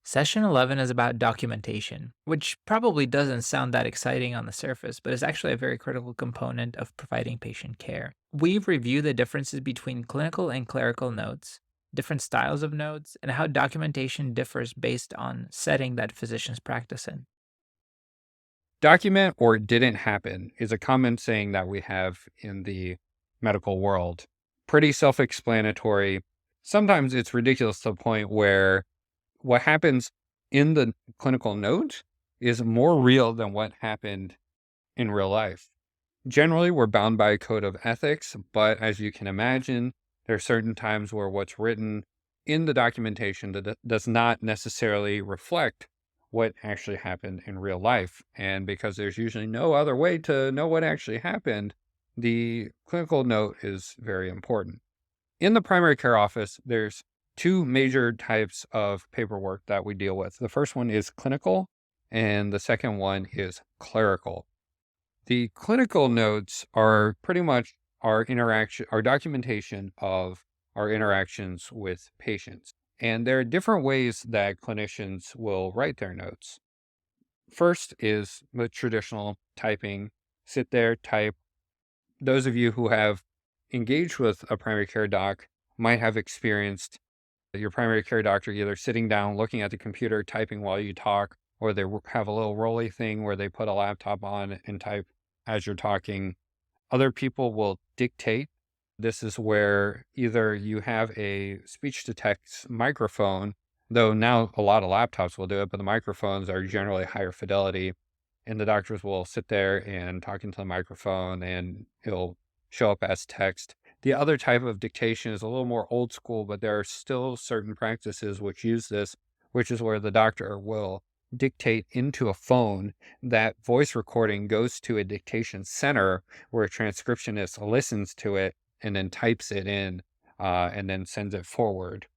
Session 11 is about documentation, which probably doesn't sound that exciting on the surface, but is actually a very critical component of providing patient care. We've reviewed the differences between clinical and clerical notes, different styles of notes, and how documentation differs based on setting that physicians practice in. Document or didn't happen is a common saying that we have in the medical world. Pretty self explanatory. Sometimes it's ridiculous to the point where what happens in the clinical note is more real than what happened in real life. Generally, we're bound by a code of ethics, but as you can imagine, there are certain times where what's written in the documentation that does not necessarily reflect what actually happened in real life. And because there's usually no other way to know what actually happened, the clinical note is very important. In the primary care office, there's two major types of paperwork that we deal with. The first one is clinical, and the second one is clerical. The clinical notes are pretty much our documentation of our interactions with patients. And there are different ways that clinicians will write their notes. First is the traditional typing, sit there, type. Those of you who have engaged with a primary care doc might have experienced your primary care doctor either sitting down, looking at the computer, typing while you talk, or they have a little rolly thing where they put a laptop on and type as you're talking. Other people will dictate. This is where either you have a speech to text microphone, though now a lot of laptops will do it, but the microphones are generally higher fidelity. And the doctors will sit there and talk into the microphone and it'll show up as text. The other type of dictation is a little more old school, but there are still certain practices which use this, which is where the doctor will dictate into a phone. That voice recording goes to a dictation center where a transcriptionist listens to it and then types it in and then sends it forward.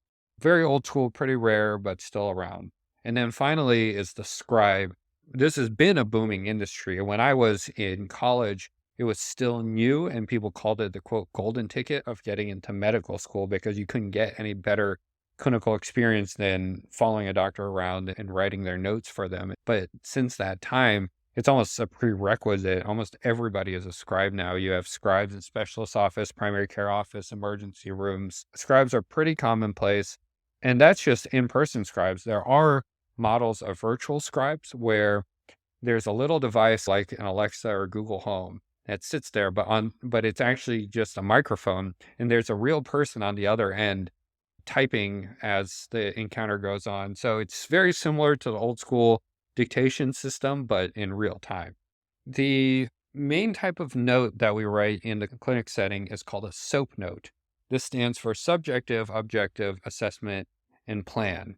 Very old school, pretty rare, but still around. And then finally is the scribe. This has been a booming industry. When I was in college, it was still new, and people called it the quote golden ticket of getting into medical school because you couldn't get any better clinical experience than following a doctor around and writing their notes for them. But since that time, it's almost a prerequisite. Almost everybody is a scribe now. You have scribes in specialist office, primary care office, emergency rooms. Scribes are pretty commonplace, and that's just in-person scribes. There are models of virtual scribes where there's a little device like an Alexa or Google Home that sits there, but it's actually just a microphone, and there's a real person on the other end typing as the encounter goes on. So it's very similar to the old school dictation system, but in real time. The main type of note that we write in the clinic setting is called a SOAP note. This stands for subjective, objective, assessment, and plan.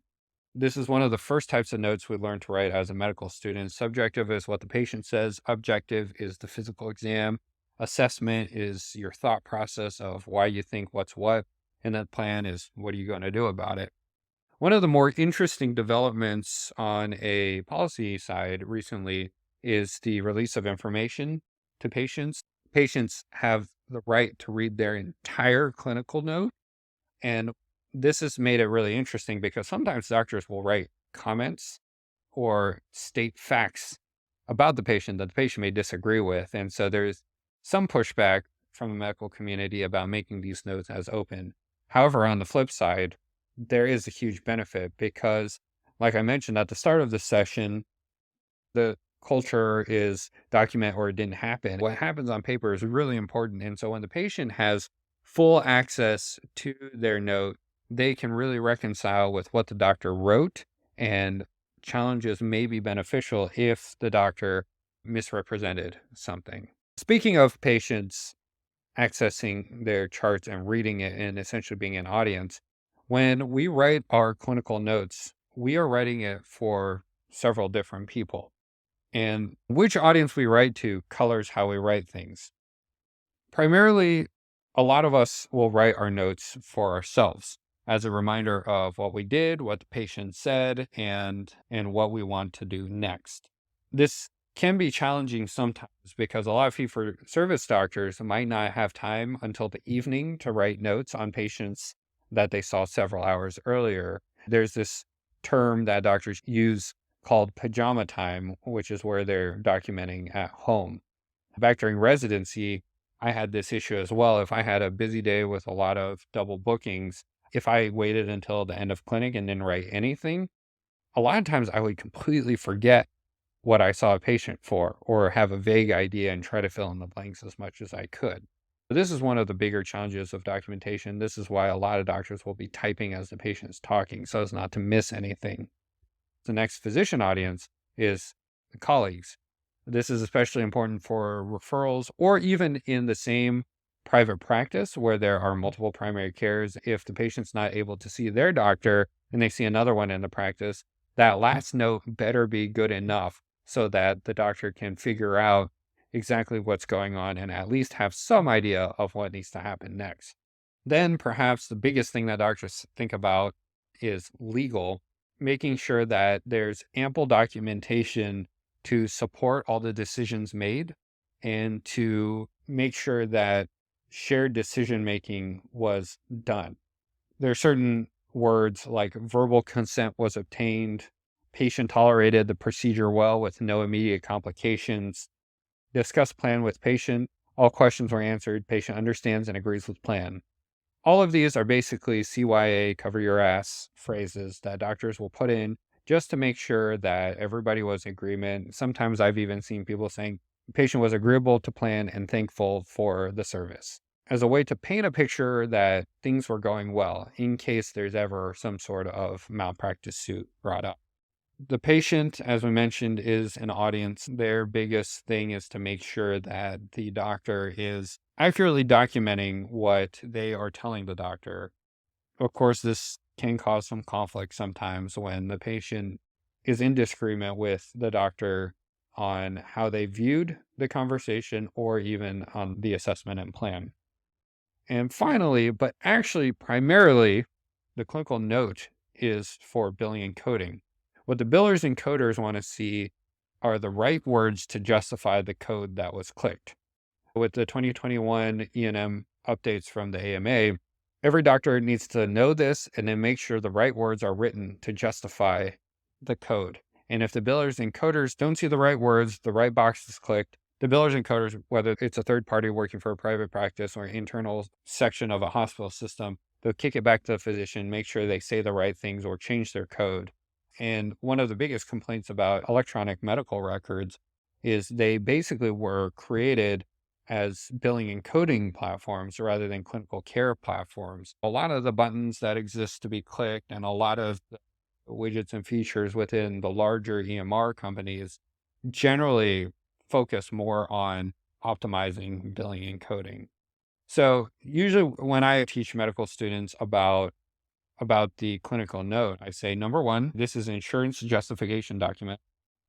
This is one of the first types of notes we learn to write as a medical student. Subjective is what the patient says. Objective is the physical exam. Assessment is your thought process of why you think what's what. And then plan is what are you going to do about it? One of the more interesting developments on a policy side recently is the release of information to patients. Patients have the right to read their entire clinical note, and this has made it really interesting because sometimes doctors will write comments or state facts about the patient that the patient may disagree with. And so there's some pushback from the medical community about making these notes as open. However, on the flip side, there is a huge benefit because, like I mentioned at the start of the session, the culture is document or it didn't happen. What happens on paper is really important. And so when the patient has full access to their note, they can really reconcile with what the doctor wrote, and challenges may be beneficial if the doctor misrepresented something. Speaking of patients accessing their charts and reading it and essentially being an audience, when we write our clinical notes, we are writing it for several different people. And which audience we write to colors how we write things. Primarily, a lot of us will write our notes for ourselves as a reminder of what we did, what the patient said, and what we want to do next. This can be challenging sometimes because a lot of fee-for-service doctors might not have time until the evening to write notes on patients that they saw several hours earlier. There's this term that doctors use called pajama time, which is where they're documenting at home. Back during residency, I had this issue as well. If I had a busy day with a lot of double bookings, if I waited until the end of clinic and didn't write anything, a lot of times I would completely forget what I saw a patient for or have a vague idea and try to fill in the blanks as much as I could. This is one of the bigger challenges of documentation. This is why a lot of doctors will be typing as the patient is talking so as not to miss anything. The next physician audience is the colleagues. This is especially important for referrals or even in the same private practice where there are multiple primary cares. If the patient's not able to see their doctor and they see another one in the practice, that last note better be good enough so that the doctor can figure out exactly what's going on and at least have some idea of what needs to happen next. Then perhaps the biggest thing that doctors think about is legal, making sure that there's ample documentation to support all the decisions made and to make sure that shared decision making was done. There are certain words like verbal consent was obtained, patient tolerated the procedure well with no immediate complications, discuss plan with patient, all questions were answered, patient understands and agrees with plan. All of these are basically CYA, cover your ass phrases that doctors will put in just to make sure that everybody was in agreement. Sometimes I've even seen people saying the patient was agreeable to plan and thankful for the service as a way to paint a picture that things were going well in case there's ever some sort of malpractice suit brought up. The patient, as we mentioned, is an audience. Their biggest thing is to make sure that the doctor is accurately documenting what they are telling the doctor. Of course, this can cause some conflict sometimes when the patient is in disagreement with the doctor on how they viewed the conversation or even on the assessment and plan. And finally, but actually primarily, the clinical note is for billing and coding. What the billers and coders want to see are the right words to justify the code that was clicked. With the 2021 E&M updates from the AMA, every doctor needs to know this and then make sure the right words are written to justify the code. And if the billers and coders don't see the right words, the right box is clicked, the billers and coders, whether it's a third party working for a private practice or internal section of a hospital system, they'll kick it back to the physician, make sure they say the right things or change their code. And one of the biggest complaints about electronic medical records is they basically were created as billing and coding platforms rather than clinical care platforms. A lot of the buttons that exist to be clicked and a lot of the widgets and features within the larger EMR companies generally focus more on optimizing billing and coding. So usually when I teach medical students about the clinical note, I say, number one, this is an insurance justification document.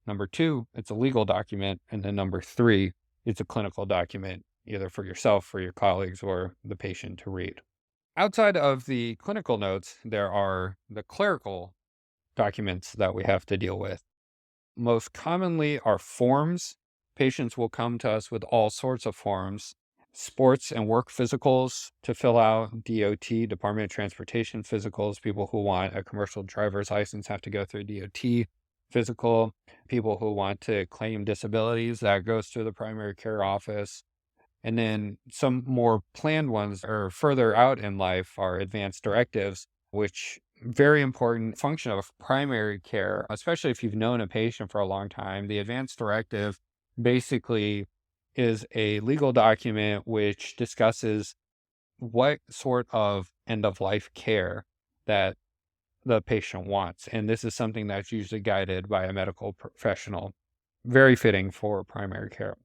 Number two, it's a legal document. And then number three, it's a clinical document, either for yourself, for your colleagues, or the patient to read. Outside of the clinical notes, there are the clerical documents that we have to deal with. Most commonly are forms. Patients will come to us with all sorts of forms, sports and work physicals to fill out, DOT, Department of Transportation physicals. People who want a commercial driver's license have to go through DOT physical. People who want to claim disabilities, that goes through the primary care office. And then some more planned ones or further out in life are advanced directives, which very important function of primary care, especially if you've known a patient for a long time. The advanced directive basically is a legal document which discusses what sort of end of life care that the patient wants. And this is something that's usually guided by a medical professional, very fitting for primary care.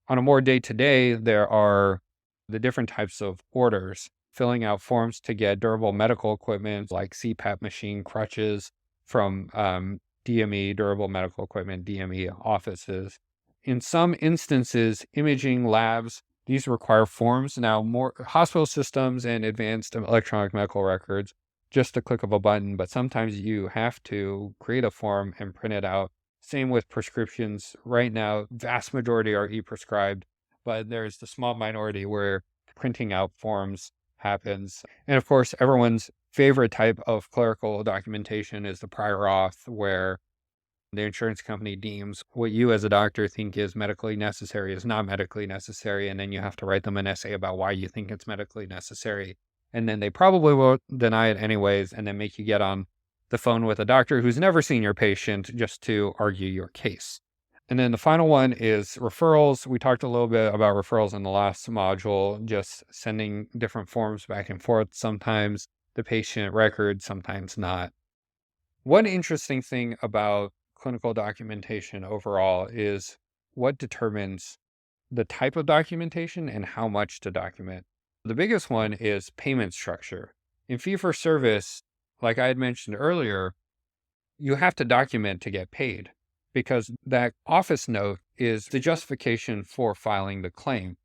On a more day to day, there are the different types of orders, filling out forms to get durable medical equipment like CPAP machine, crutches from DME, durable medical equipment, DME offices. In some instances, imaging labs, these require forms. Now, more hospital systems and advanced electronic medical records, just a click of a button, but sometimes you have to create a form and print it out. Same with prescriptions. Right now, vast majority are e-prescribed, but there's the small minority where printing out forms happens. And of course, everyone's favorite type of clerical documentation is the prior auth, where the insurance company deems what you as a doctor think is medically necessary is not medically necessary, and then you have to write them an essay about why you think it's medically necessary. And then they probably will deny it anyways, and then make you get on the phone with a doctor who's never seen your patient just to argue your case. And then the final one is referrals. We talked a little bit about referrals in the last module, just sending different forms back and forth, sometimes the patient record, sometimes not. One interesting thing about clinical documentation overall is what determines the type of documentation and how much to document. The biggest one is payment structure. In fee for service, like I had mentioned earlier, you have to document to get paid because that office note is the justification for filing the claim.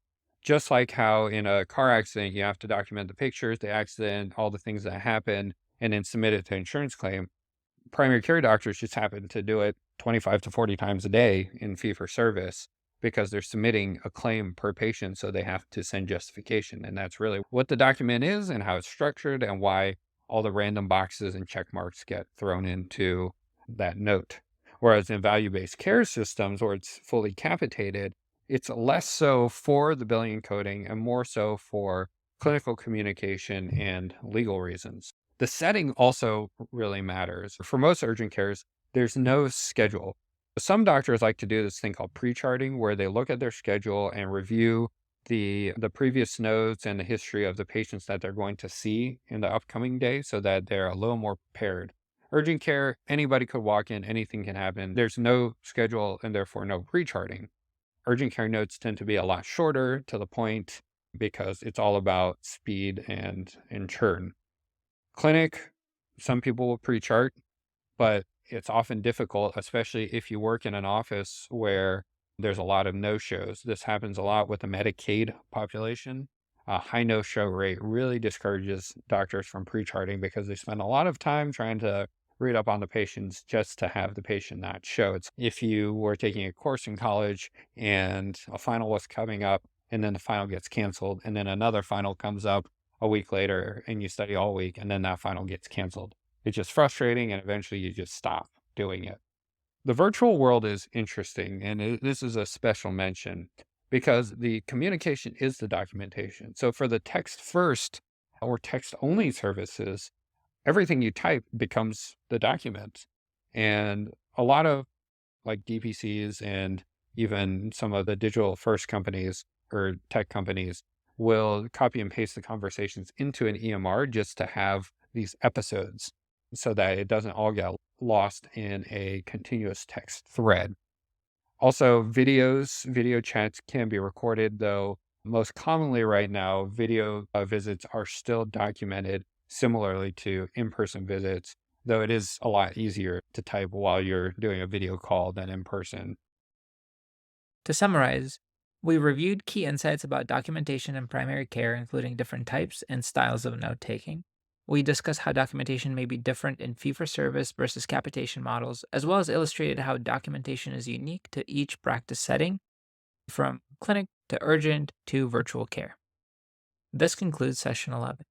Just like how in a car accident, you have to document the pictures, the accident, all the things that happened, and then submit it to insurance claim. Primary care doctors just happen to do it 25 to 40 times a day in fee for service because they're submitting a claim per patient, so they have to send justification. And that's really what the document is and how it's structured and why all the random boxes and check marks get thrown into that note. Whereas in value-based care systems, where it's fully capitated, it's less so for the billing and coding and more so for clinical communication and legal reasons. The setting also really matters. For most urgent cares, there's no schedule. Some doctors like to do this thing called pre-charting, where they look at their schedule and review the previous notes and the history of the patients that they're going to see in the upcoming day so that they're a little more prepared. Urgent care, anybody could walk in, anything can happen. There's no schedule and therefore no pre-charting. Urgent care notes tend to be a lot shorter, to the point, because it's all about speed and churn. Clinic, some people will pre-chart, but it's often difficult, especially if you work in an office where there's a lot of no-shows. This happens a lot with the Medicaid population. A high no-show rate really discourages doctors from pre-charting because they spend a lot of time trying to read up on the patients just to have the patient not show. It's if you were taking a course in college and a final was coming up and then the final gets canceled and then another final comes up a week later and you study all week and then that final gets canceled. It's just frustrating and eventually you just stop doing it. The virtual world is interesting, and this is a special mention because the communication is the documentation. So for the text first or text only services, everything you type becomes the document. And a lot of like DPCs and even some of the digital first companies or tech companies will copy and paste the conversations into an EMR just to have these episodes so that it doesn't all get lost in a continuous text thread. Also, video chats can be recorded, though most commonly right now, video visits are still documented similarly to in-person visits, though it is a lot easier to type while you're doing a video call than in person. To summarize, we reviewed key insights about documentation in primary care, including different types and styles of note taking. We discussed how documentation may be different in fee for service versus capitation models, as well as illustrated how documentation is unique to each practice setting, from clinic to urgent to virtual care. This concludes session 11.